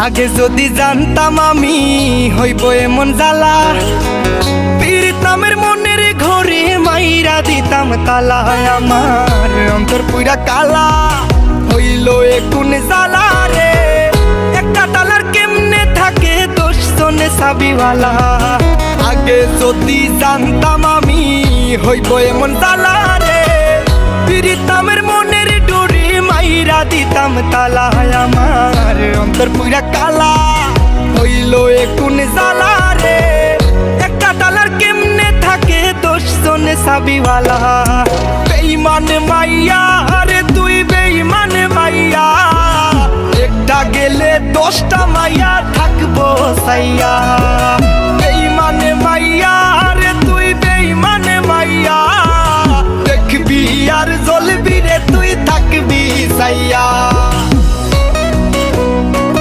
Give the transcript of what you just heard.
আগে যদি জানতাম আমি হইব এমন জ্বালা, পীড়িত নামের মনের ঘরে মাইরা দিতাম তালা। আমার অন্তর পুরা কালা হইল এ কোন জ্বালা রে, একটা তালার কেমনে থাকে 10 জনে চাবিওয়ালা। আগে যদি জানতাম আমি হইব এমন জ্বালা রে, পীড়িত নামের মনের ডোরে মাইরা দিতাম তালা। আমার অন্তর পুরা কালা হইল এ কোন জ্বালা রে, একটা তালার কেমনে থাকে 10 জনে চাবিওয়ালা। বেঈমান মাইয়া রে তুই বেঈমান মাইয়া, একটা গেলে 10টা মাইয়া থাকবো সাইয়া। বেঈমান মাইয়া রে তুই বেঈমান মাইয়া, দেখবি আর জ্বলবি রে তুই থাকবি সাইয়া।